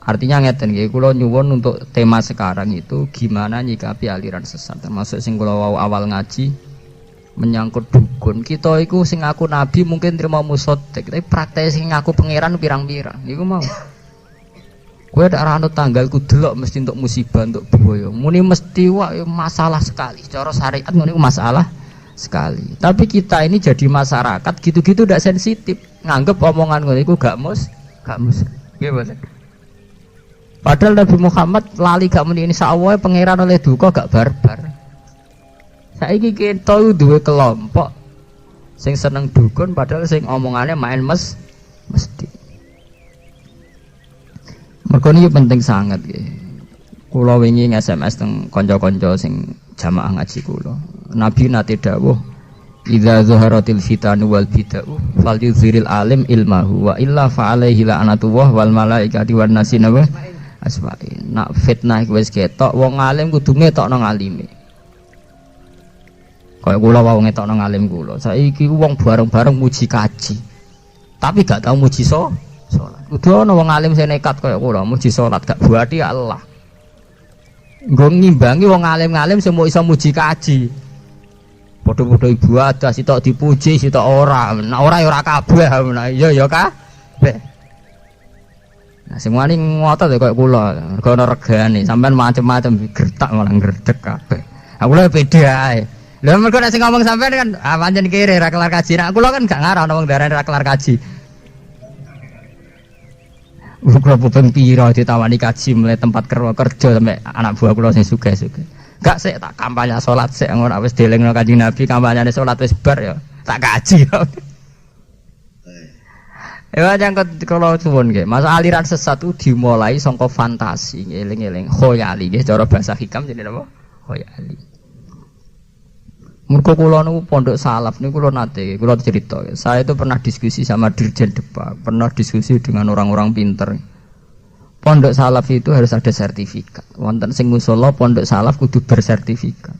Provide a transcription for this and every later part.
Artinya ngeten nggih, kula nyuwun untuk tema sekarang itu gimana nyikapi aliran sesat. Termasuk sing kula wau awal ngaji menyangkut dukun. Kita iku sing ngaku nabi mungkin terima musotek, tapi praktek sing ngaku pangeran pirang-pirang. Iku mau. Kowe dak ra anut tanggal ku delok mesti untuk musibah, untuk bahaya. Muni mesti wae masalah sekali. Cara syariat ngono iku masalah sekali. Tapi kita ini jadi masyarakat gitu-gitu ndak sensitif. Nganggep omongan ngono iku gak mus. Nggih boten. Padahal Nabi Muhammad lali gak muni insyaallah pangeran oleh duka gak barbar. Saiki kita duwe kelompok sing seneng dukun padahal sing omongannya main mesti. Mergo niki penting sangat nggih. Kula wingi SMS teng kanca-kanca sing jamaah ngaji kula. Nabi nate dawuh, "Idza zaharatil fitanu wal bid'u falyuzhiril alim ilmahu wa illa fa alaihi la'natullah wal malaikati wan nasi asmain." Nak fitnah iku wis ketok, wong alim kudu ngetokno ngalime. Kaya kula wau ngetokno ngalim kula. Saiki wong bareng-bareng muji kaji. Tapi gak tau muji salat. Kudu ana wong alim sing nekat kaya kula muji salat gak buati Allah. Nggo ngimbangi wong alim-alim sing mau iso muji kaji. Padha-padha ibadah sitok dipuji sitok ora. Nek ora ya ora kabeh. Iya ya kabeh. Nah, sing wani ngotot ya kaya kula, mergo ana regane, sampean macam-macam gertak malah ngredeg kabeh. Aku lho beda ae. Lha mergo nek sing ngomong sampean kan pancen kere ra kelar kaji. Nek kula kan gak ngarah ana wong darane ra kelar kaji. Kula pun piro ditawani kaji mulai tempat kerja sampai anak buah kula sing sugih-sugih. Gak sik tak kampanye salat sik ngono wis dielingno Kanjeng Nabi kampanyane salat wis bar ya tak kaji. Ya jangkut kalau suwun nggih, masa aliran sesat itu dimulai saka fantasi, eling-eling khoyali nggih cara bahasa hikam jenenge apa? Khoyali. Mergo kula niku pondok salaf niku kula nate, kula cerita. Saya itu pernah diskusi sama Dirjen Depa, pernah diskusi dengan orang-orang pinter. Pondok salaf itu harus ada sertifikat. Wonten sing musala pondok salaf kudu bersertifikat.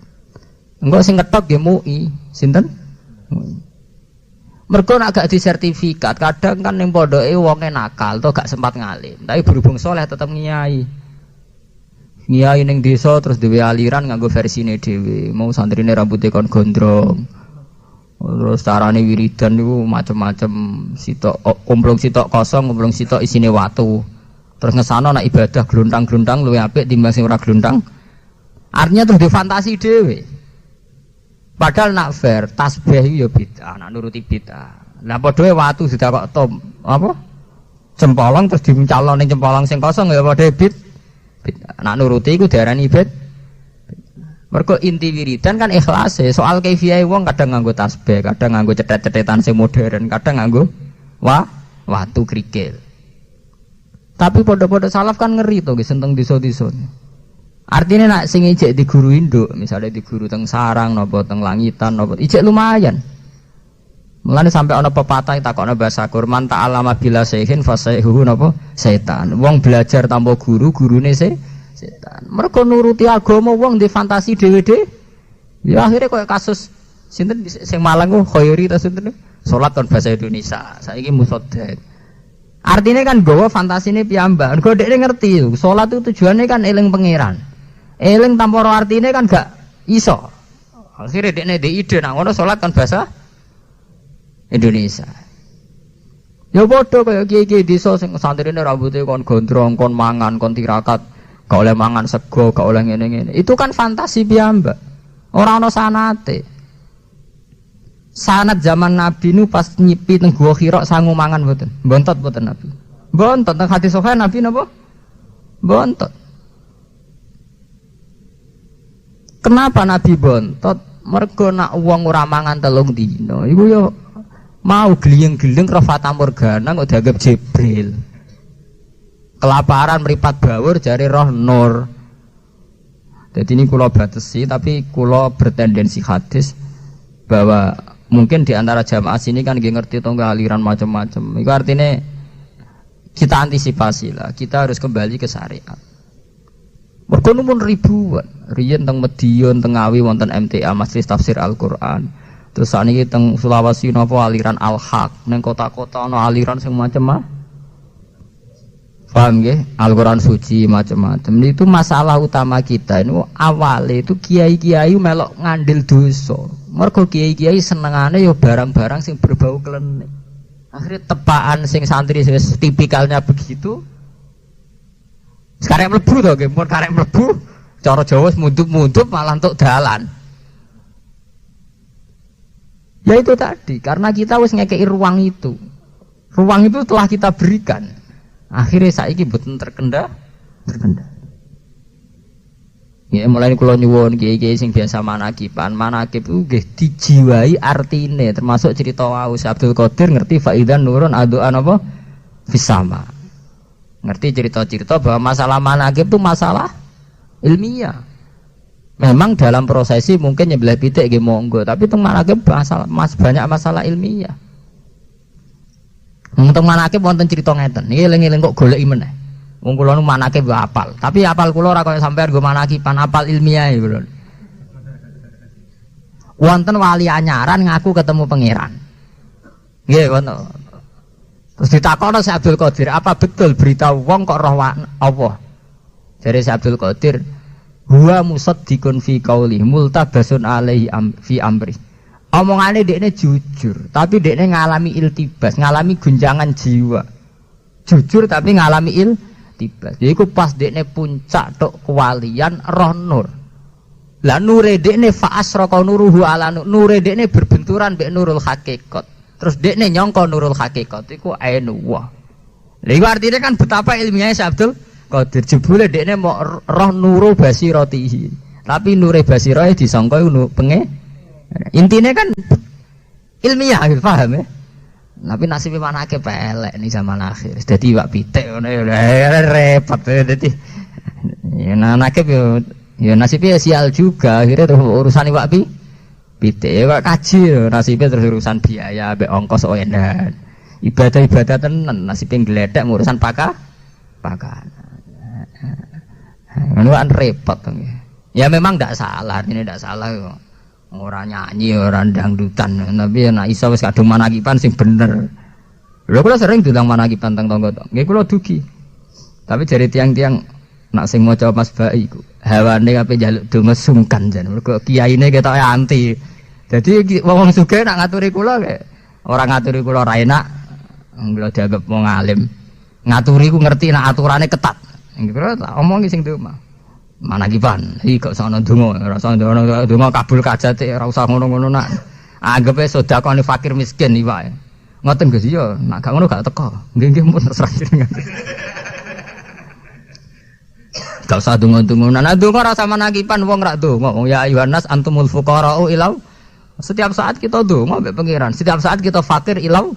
Engko sing ketok nggih MUI, sinten? MUI. Mergo nek gak disertifikat, kadang kan ning pondoke wonge nakal to gak sempat ngalim. Tapi berhubung soleh tetep ngiyai. Ngiyai ning desa terus dhewe aliran nganggo versine dhewe. Mau santrine rambute kon gondrong. Terus carane wiridan niku macam-macam, sitok kumplung sitok kosong, kumplung sitok isine watu. Terus ngesano nek ibadah glontang-glontang luwih apik timbang sing ora glontang. Artinya terus difantasi dhewe. Padahal nak fair, tasbih itu ya bid'ah, nak nuruti bid'ah. Lah padha watu sudah kok tom apa? Cempolong terus dimencalon ning cempolong sing kosong ya padha bid'ah. Nak nuruti iku diarani bid'ah. Mergo inti wiridan kan ikhlas e. Soal kaifiyahe wong kadang nganggo tasbih, kadang nganggo cethet-cethetan sing modern, kadang nganggo watu krikil. Tapi padha-padha salaf kan ngeri to nggih senteng desa-desa. Artinya nak sing ijek di guru induk, misalnya di guru teng sarang, nopo teng langitan, nopo ijek lumayan. Mulane sampai ana pepatah takokno bahasa Quran ta'allama bila sayhin fasayhu nopo setan. Wong belajar tanpa guru, gurune setan. Mergo nuruti agama wong di fantasi dhewe-dhewe. Ya akhirnya koyo kasus sinten sing Malang ku Khairi ta sinten? Salat kon bahasa Indonesia. Saiki musoddek. Artinya kan gawa fantasine piyambak. Mergo dekne ngerti, salat itu tujuannya kan eling pangeran. Eling tanpa ro artine kan gak iso. Akhire dekne ndek ide nang ngono salat kan bahasa Indonesia. Ya padha kaya kiye-kiye desa sing santrine rambuté kon gondrong, kon mangan, kon tirakat, gak oleh mangan sego, gak oleh ngene-ngene. Itu kan fantasi piyambak. Ora ana sanate. Sanad zaman Nabi nu pas nyipi teng Gua Hira sangu mangan mboten. Bontot mboten Nabi. Bontot teng hadis sahih Nabi napa? Bontot. Kenapa Nabi bontot? Mergo nak wong ora mangan 3 dina. Iku yo mau gliyeng-gliyeng karo fata morgana kok dianggap Jibril. Kelaparan mripat bawur jare roh nur. Jadi ini kula batesi tapi kula bertendensi hadis bahwa mungkin di antara jamaah sini kan nggih ngerti to aliran macam-macam. Iku artinya kita antisipasi lah. Kita harus kembali ke syariat. Mergo pun ribuan, riyen teng Medion, teng Ngawi wonten MTA Majelis Tafsir Al-Qur'an. Terus sakniki teng Sulawesi napa aliran Al-Haq, ning kota-kota ana aliran sing macam Paham nggih? Al-Qur'an suci macam-macam. Itu masalah utama kita. Ini awalnya itu kiai-kiai melok ngandil dosa. Mergo kiai-kiai senengane yo barang-barang sing berbau klenik. Akhirnya tepaan sing santri tipikalnya begitu. Sekarang mlebu to nggih, mun karek mlebu cara Jawa mundup-mundup malah entuk dalan. Ya itu tadi, karena kita wis ngekeki ruang itu. Ruang itu telah kita berikan. Akhirnya saiki mboten terkendali. Ya mulai kula nyuwun kiai-kiai sing biasa manakipan, manakib itu nggih dijiwai artine, termasuk cerita wau Abdul Qadir ngerti faidan nurun aduan apa? Fisama. Ngerti cerita-cerita bahwa masalah manakib itu masalah ilmiah. Memang dalam prosesi mungkin nyebelah pitik nggih monggo, tapi teng manakib banyak masalah ilmiah. Teng manakib wonten cerita ngeten. Niki eling-eling kok goleki meneh. Wong kula nu manakib yo apal, tapi apal kula ora kaya sampean nggo manakiban apal ilmiah kula. Wonten wali anyaran ngaku ketemu pangeran. Nggih wonten. Terus ditakoni si Abdul Qadir, apa betul berita wong kok roh Allah? Jare si Abdul Qadir, huwa musaddiqun fi qauli multabasun alaihi fi amri. Omongane dekne jujur, tapi dekne ngalami iltibas, ngalami gunjangan jiwa. Jujur tapi ngalami iltibas. Iku pas dekne puncak tok kewalian roh nur. Lah nure dekne fa asraqa nuruhu ala nure dekne berbenturan mbek nurul hakikat. Terus dekne nyangka nurul hakikat iku ainullah. Lha iku artine kan betapa ilmiahnya si Abdul Qadir jebule dekne mau roh nuru basiratihi. Tapi nure basirahe disangka iku intinya kan ilmiah gitu, paham ya? Tapi nasibnya mana ke pelek nih zaman akhir. Jadi wak pitik, repot. Jadi ya nakib ya nasibnya sial juga. Akhirnya terus urusan wak pitik, ya wak kaji. Nasibnya terus urusan biaya, be ongkos oendan. Ibadah tenan nasibnya geledek urusan pakan. Ini kan repot. Ya memang tidak salah, ini tidak salah. Orang nyanyi, orang dangdutan, tapi nak iso wis kadung manakipan sing bener. Lho kula sering diulang manakipan teng tangga to. Nggih kula dugi. Tapi dari tiang-tiang nak sing maca Mas Bai iku hawane ape njaluk donga sungkan jan. Mergo kiyaine ketok anti. Dadi wong sugih nak ngaturi kula kaya ora ngaturi kula ra enak. Kula dianggap wong alim. Ngaturi ku ngerti nak aturane ketat. Nggih kula tak omongi sing donga. Manakipan, iki kok sono donga, ora sono donga kabul kajate, ora usah ngono-ngono nak. Anggepe sedekahane fakir miskin iki wae. Ngoten Gus iya, nak gak ngono gak teko. Nggih mun terserah jenengan. Gak usah donga-donga. Nah donga ora sama manakipan wong rak donga. Wong ya ayyuhannas antumul fuqara'u ilau. Setiap saat kita donga mbek pangeran. Setiap saat kita fakir ilau.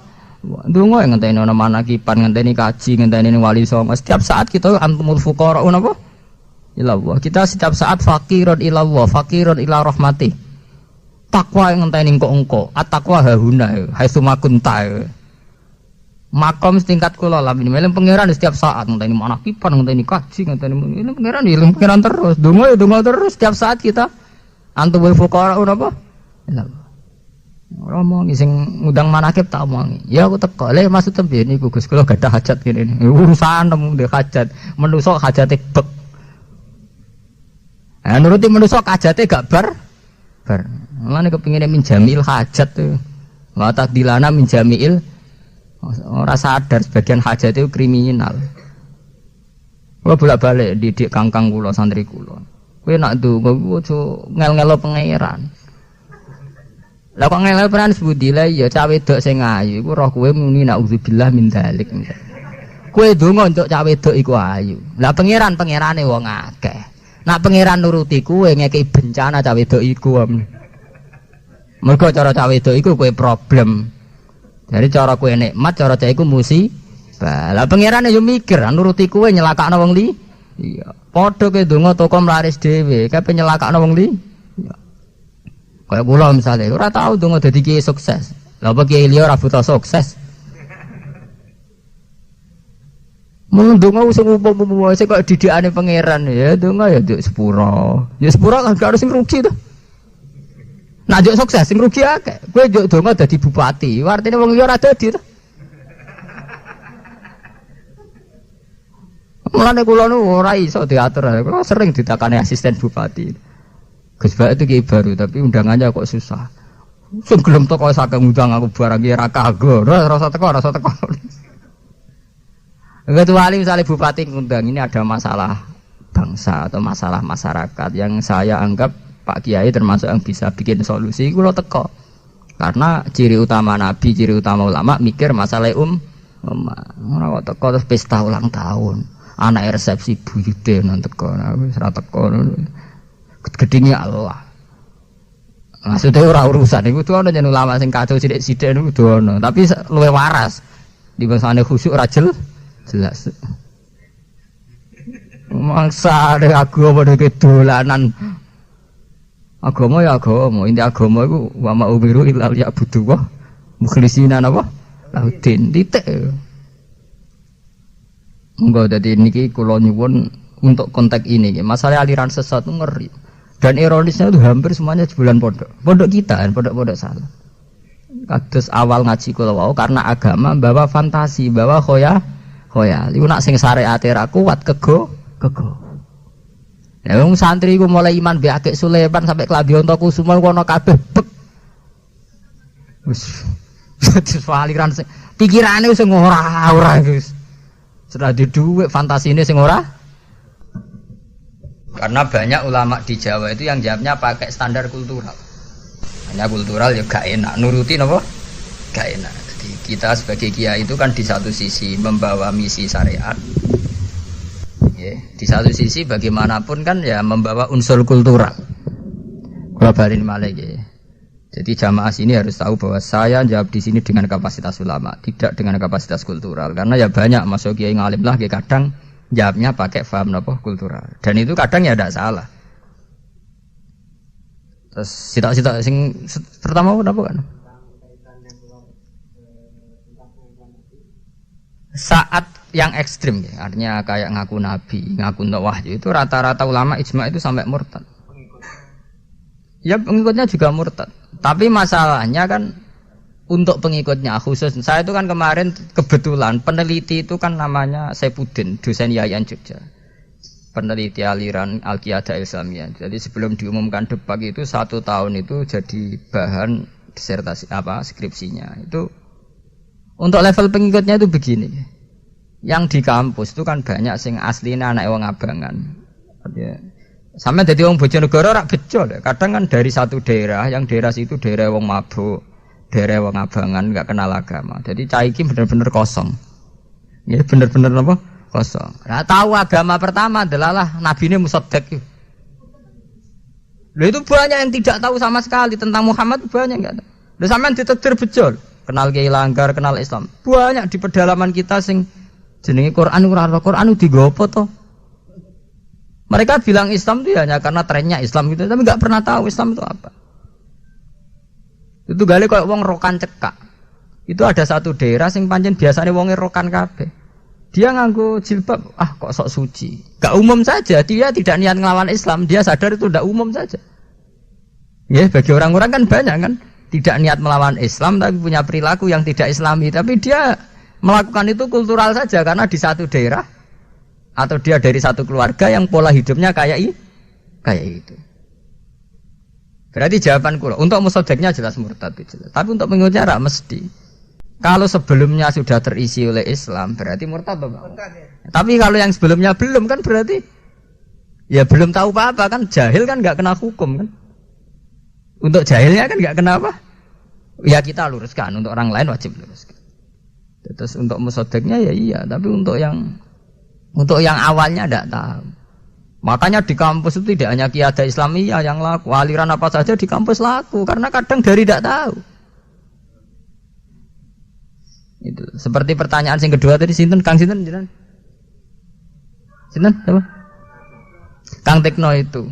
Donga ngenteni ana manakipan, ngenteni kaji, ngenteni wali songo. Setiap saat kita antumul fuqara'u napa? Ilallah. Kita setiap saat fakirun ilallah, fakirun ila rahmati. Takwa yang ngenteni engko-engko, at-taqwa hahuna, haitsu makunta. Makom setingkat kula lam ini melem pangeran setiap saat ngenteni manakipan, ngenteni kaji, ngenteni ini pangeran ilmu pangeran terus. Donga ya donga terus setiap saat kita antumul fuqara napa? Ilallah. Ngomong sing ngundang manakib tak omongi. Ya aku teko. Le maksud piye niku Gus kula gadah hajat kene. Urusan nemu ndek hajat. Menungso hajate bek. Nah, nuruti manusia hajatnya gak bar. Mulane kepingine minjamil hajat tuh. Wa takdilana minjamil. Ora sadar sebagian hajat itu kriminal. Kula bolak-balik didik kangkang kula santri kula. Kowe nak ndonga ojo ngel-ngelo pangeran. Lah kok ngel-ngelo pangeran sebudi lah ya cah wedok sing ayu iku roh kowe muni naudzubillah min dzalik. Kowe ndonga untuk cah wedok iku ayu. Lah pangerane wong akeh. Nak pangeran nuruti kuwe ngekei bencana cawe wedok iku. Mergo cara cawe wedok iku kowe problem. Jadi cara kowe nikmat, cara cah iku musibah. Lah pangeran yo mikir nuruti kuwe nyelakakno wong li. Iya. Padha kowe donga toko mlaris dhewe, kae nyelakakno wong li. Iya. Kaya kula misale ora tau donga dadi kiai sukses. Lah apa kiai liya ora butuh sukses. Mendonga sing umum-umum sing kok didikane pangeran ya donga ya nduk sepuro. Ya sepuro kan gak sing rugi to. Nah nduk sukses sing rugi akeh. Kowe nduk donga dadi bupati, artine wong liya ora dadi to. Mulane kula nu ora iso diatur. Kula sering ditakani asisten bupati. Gus Bak itu kiai baru tapi undangannya kok susah. Sing gelem teko saking undang aku barang ki ra kagok. Ora usah teko. Kecuali misalnya bupati ngundang ini ada masalah bangsa atau masalah masyarakat yang saya anggap Pak Kiai termasuk yang bisa bikin solusi, kula teko. Karena ciri utama nabi, ciri utama ulama mikir masalah ora kok teko terus pesta ulang tahun. Anak resepsi buyute nang teko, wis ra teko. Gedingnya Allah. Maksudnya ora urusan iku tuh ana yen ulama sing kacau sithik-sithik niku dono, tapi luwih waras. Di bangsane khusyuk ra jelas. Mangsa ada agama ada kedolanan. Agama ya agama, inti agama itu wa ma umiru illa liya'budu wa mukhlisina napa? Laudin titik. Monggo dadi niki kula nyuwun untuk konteks ini, masalah aliran sesat itu ngeri. Dan ironisnya itu hampir semuanya sebulan pondok. Pondok kita kan, pondok-pondok salah. Kados awal ngaji kula wau karena agama bawa fantasi, bawa khoyal. Iku nak sing syariate ra kuat kego. Ya wong santri ku mulai iman mbek Akik Sulaiman sampai Klambi Antakusuma kono kabeh bek. Wis aliran pikirane wis ora wis. Sudah di dhuwit fantasine sing ora. Karena banyak ulama di Jawa itu yang jawabnya pakai standar kultural. Hanya kultural ya gak enak, nuruti napa? Gak enak. Jadi kita sebagai kiai itu kan di satu sisi membawa misi syariat. Ya, di satu sisi bagaimanapun kan ya membawa unsur kultural. Kula balin malih ya. Jadi jamaah sini harus tahu bahwa saya jawab di sini dengan kapasitas ulama, tidak dengan kapasitas kultural. Karena ya banyak masuk kiai ngalim lah, kadang jawabnya pakai faham apa kultural. Dan itu kadang ya tidak salah. Terus sitak-sitak sing pertama apa kan? Saat yang ekstrim ya, artinya kayak ngaku nabi, ngaku wahyu itu rata-rata ulama ijma itu sampai murtad. Ya pengikutnya juga murtad. Tapi masalahnya kan untuk pengikutnya khusus saya itu kan kemarin kebetulan peneliti itu kan namanya Saifuddin, dosen Yayan Jogja. Peneliti aliran Al-Qiyadah Islamiyah. Jadi sebelum diumumkan debat itu 1 tahun itu jadi bahan disertasi skripsinya. Itu untuk level pengikutnya itu begini. Yang di kampus itu kan banyak sing aslinya anak wong abangan. Ya. Sampai jadi wong Bojonegoro rak bejo. Kadang kan dari satu daerah, yang daerah situ daerah wong mabuk, daerah wong abangan enggak kenal agama. Jadi caiki benar-benar kosong. Ya benar-benar apa? Kosong. Nah, tahu agama pertama adalah nabine Musaddaq. Lha itu banyak yang tidak tahu sama sekali tentang Muhammad, banyak enggak tahu. Lha sampean ditakdir bejo. Kenal Kiai Langgar, kenal Islam. Banyak di pedalaman kita sing jenenge Quran ora Quran digopo to. Mereka bilang Islam itu hanya karena trennya Islam gitu, tapi nggak pernah tahu Islam itu apa. Itu gale kayak wong rokan cekak. Itu ada satu daerah sing pancen biasane wonge rokan kabeh. Dia nganggo jilbab, kok sok suci. Gak umum saja, dia tidak niat ngelawan Islam, dia sadar itu tidak umum saja. Ya, bagi orang-orang kan banyak kan tidak niat melawan Islam tapi punya perilaku yang tidak Islami, tapi dia melakukan itu kultural saja karena di satu daerah atau dia dari satu keluarga yang pola hidupnya kayak itu. Berarti jawaban kula untuk musaddiqnya jelas murtad itu jelas. Tapi untuk pengikutnya rak mesti. Kalau sebelumnya sudah terisi oleh Islam berarti murtad apa? Tapi kalau yang sebelumnya belum kan berarti ya belum tahu apa-apa kan, jahil kan enggak kena hukum kan. Untuk jahilnya kan enggak kena apa? Ya kita luruskan, untuk orang lain wajib luruskan. Terus untuk musaddiqnya ya iya, tapi untuk yang awalnya tidak tahu. Makanya di kampus itu tidak hanya Qiyadah Islamiyah yang laku, aliran apa saja di kampus laku karena kadang dari tidak tahu. Itu seperti pertanyaan yang kedua tadi, sinten Kang sinten jenengan? Sinten apa? Kang Tekno itu.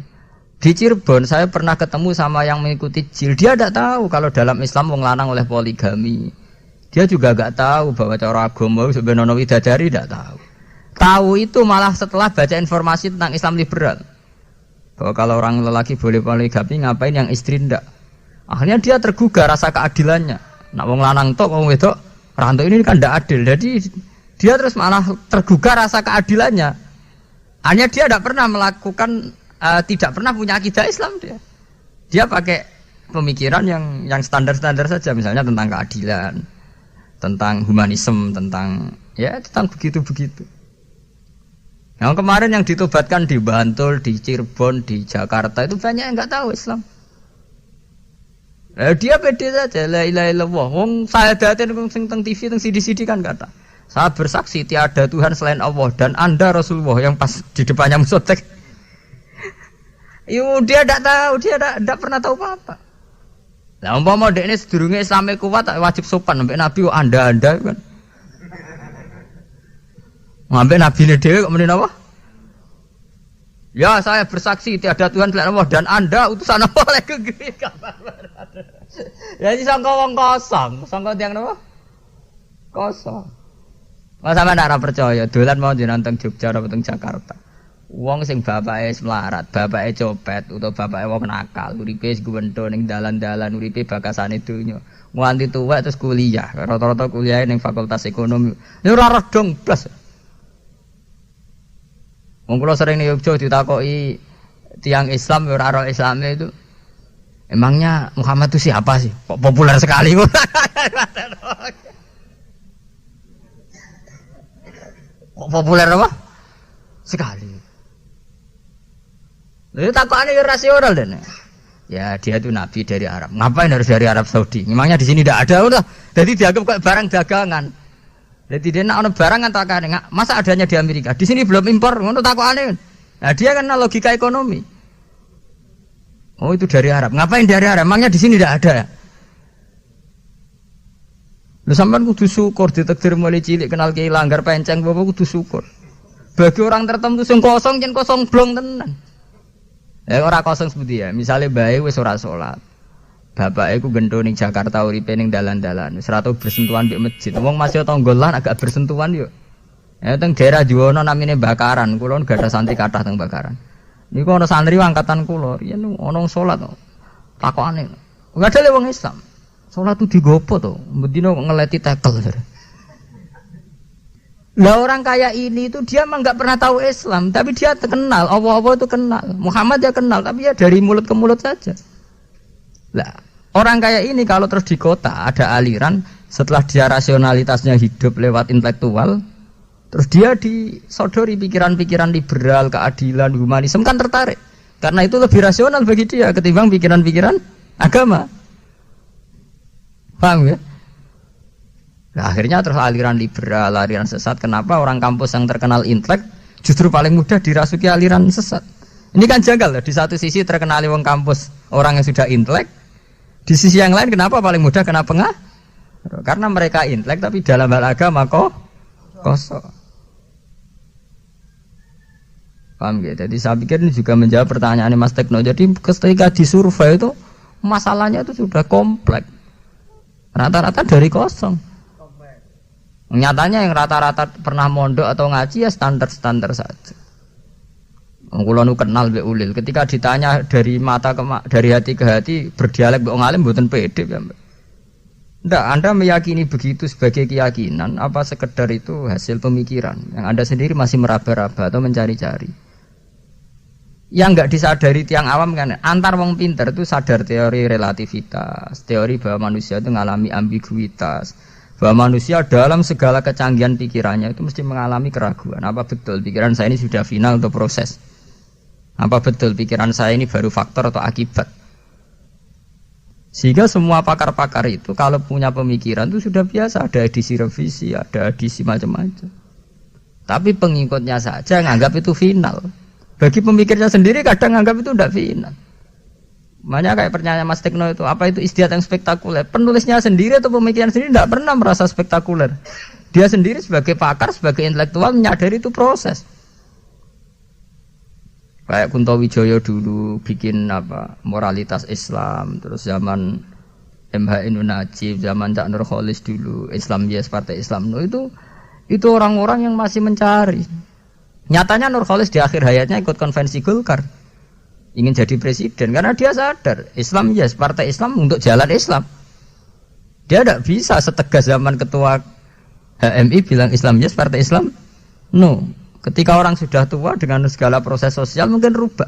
Di Cirebon saya pernah ketemu sama yang mengikuti JIL. Dia tidak tahu kalau dalam Islam wong lanang oleh poligami. Dia juga enggak tahu bahwa cara agama sebenarnya widadari, tidak tahu. Tahu itu malah setelah baca informasi tentang Islam liberal. Bahwa kalau orang lelaki boleh poligami, ngapain yang istri ndak? Akhirnya dia tergugah rasa keadilannya. Nak wong lanang tok wong wedok, rantuk ini kan ndak adil. Jadi dia terus malah tergugah rasa keadilannya. Hanya dia tidak pernah melakukan, tidak pernah punya akidah Islam dia. Dia pakai pemikiran yang standar-standar saja, misalnya tentang keadilan, tentang humanisme, tentang begitu-begitu. Yang kemarin yang ditobatkan di Bantul, di Cirebon, di Jakarta itu banyak yang nggak tahu Islam. Dia pede saja, la ilaha illallah. Wong sahadatin sing teng TV, teng CD kan kata. Saya bersaksi tiada Tuhan selain Allah dan Anda Rasulullah yang pas di depannya musotek. Dia tidak tahu, dia tidak pernah tahu apa-apa. Lah umpama dekne sedurunge Islame kuat wajib sopan sampai Nabi Anda kan. Sampai Nabi dhewe kok muni napa? Ya saya bersaksi tiada Tuhan selain Allah dan Anda utusan Allah oleh gegeri kabar. Jadi sangka wong kosong, sangka tiang napa? Kosong. Mas sampean ora percaya, dolan mau nonton Jogja atau teng Jakarta. Wong sing bapake melarat, bapake copet utawa bapake wong nakal, uripe guwentho ning dalan-dalan, uripe bakasane donya. Nganti tuwek terus kuliah, rata-rata kuliahe ning Fakultas Ekonomi. Ya ora redong blas. Wong kula sering ning Jogja ditakoki tiang Islam ora ora Islame itu. Emangnya Muhammad itu siapa sih? Kok populer sekali? Kok populer apa? Sekali. Lalu takutnya rasional deh. Ya dia itu nabi dari Arab. Ngapain harus dari Arab Saudi? Memangnya di sini tidak ada udah. Jadi dianggap kayak barang dagangan. Jadi dia nak ada barang kan takutnya. Masa adanya di Amerika? Di sini belum impor. Untuk takutnya. Nah dia kan logika ekonomi. Oh itu dari Arab. Ngapain dari Arab? Memangnya di sini tidak ada ya? Lu sampean kudu syukur ditakdir mulai cilik kenal Kiai Langgar penceng bapak kudu syukur. Bagi orang tertentu sing kosong jen kosong blong tenan. Ora kosong seperti ya. Misalnya bae wis ora salat. Bapake ku gento ning Jakarta uripe ning dalan-dalan. Wis ora tau bersentuhan mbek masjid. Wong masih tonggolan agak bersentuhan yo. Teng daerah Juwono namine Bakaran. Kula gak ada santri kathah teng Bakaran. Niku ana santri angkatan kula, riyen ana salat to. Takokane. Enggak ada wong Islam. Salat itu digopo to, mendino ngeleti tekel. Lah orang kaya ini itu dia mah enggak pernah tahu Islam, tapi dia terkenal, Allah itu kenal. Muhammad dia kenal, tapi ya dari mulut ke mulut saja. Lah, orang kaya ini kalau terus di kota ada aliran setelah dia rasionalitasnya hidup lewat intelektual, terus dia disodori pikiran-pikiran liberal, keadilan, humanisme kan tertarik. Karena itu lebih rasional bagi dia ketimbang pikiran-pikiran agama. Paham ya? Nah, akhirnya terus aliran liberal, aliran sesat. Kenapa orang kampus yang terkenal intelek justru paling mudah dirasuki aliran sesat? Ini kan janggal. Di satu sisi terkenal orang kampus orang yang sudah intelek. Di sisi yang lain kenapa paling mudah kena pengaruh? Karena mereka intelek tapi dalam hal agama kosong. Paham ya? Jadi saya pikir ini juga menjawab pertanyaan Mas Tekno. Jadi ketika disurvei itu masalahnya itu sudah kompleks. Rata-rata dari kosong. Nyatanya yang rata-rata pernah mondok atau ngaji ya standar-standar saja. Kula nu kenal mbek Ulil. Ketika ditanya dari mata ke dari hati ke hati berdialek mbek ngalim mboten pede ya, Mbak. Ndak, Anda meyakini begitu sebagai keyakinan apa sekedar itu hasil pemikiran yang Anda sendiri masih meraba-raba atau mencari-cari. Yang enggak disadari tiang awam kan antar wong pinter itu sadar teori relativitas, teori bahwa manusia itu mengalami ambiguitas, bahwa manusia dalam segala kecanggihan pikirannya itu mesti mengalami keraguan. Apa betul pikiran saya ini sudah final untuk proses? Apa betul pikiran saya ini baru faktor atau akibat? Sehingga semua pakar-pakar itu kalau punya pemikiran itu sudah biasa, ada edisi revisi, ada edisi macam-macam. Tapi pengikutnya saja nganggap itu final. Bagi pemikirnya sendiri kadang nganggap itu tidak final. Makanya kayak pertanyaan Mas Tekno itu, apa itu istiadat yang spektakuler? Penulisnya sendiri atau pemikiran sendiri tidak pernah merasa spektakuler. Dia sendiri sebagai pakar, sebagai intelektual menyadari itu proses. Kayak Kunto Wijoyo dulu bikin moralitas Islam, terus zaman MH Inun Najib, zaman Cak Nurholis dulu, Islam Yes, Partai Islam No, itu orang-orang yang masih mencari. Nyatanya Nurholis di akhir hayatnya ikut konvensi Golkar, ingin jadi presiden karena dia sadar Islam Yes, Partai Islam untuk jalan Islam. Dia tidak bisa setegas zaman ketua HMI bilang Islam Yes, Partai Islam No. Ketika orang sudah tua dengan segala proses sosial mungkin rubah.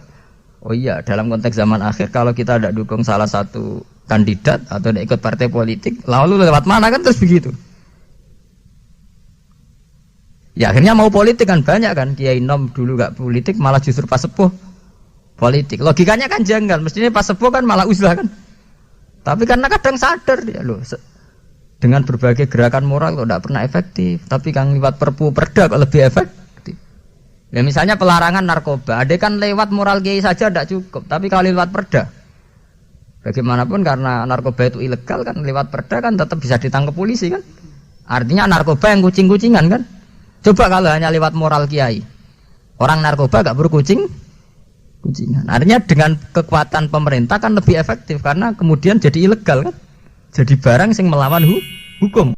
Oh iya, dalam konteks zaman akhir kalau kita tidak dukung salah satu kandidat atau tidak ikut partai politik, lalu lewat mana kan terus begitu. Ya akhirnya mau politik kan banyak kan, Kiai Nom dulu gak politik malah justru pas sepuh politik. Logikanya kan janggal, mestinya pas sepuh kan malah uzlah kan. Tapi karena kadang sadar dia loh, dengan berbagai gerakan moral kok tidak pernah efektif, tapi kan lewat perpu perda kok lebih efektif. Ya misalnya pelarangan narkoba, ada kan lewat moral kiai saja tidak cukup, tapi kalau lewat perda, bagaimanapun karena narkoba itu ilegal kan, lewat perda kan tetap bisa ditangkap polisi kan. Artinya narkoba yang kucing-kucingan kan. Coba kalau hanya lewat moral kiai, orang narkoba gak berkucing kucingan. Artinya dengan kekuatan pemerintah kan lebih efektif karena kemudian jadi ilegal kan, jadi barang yang melawan hukum.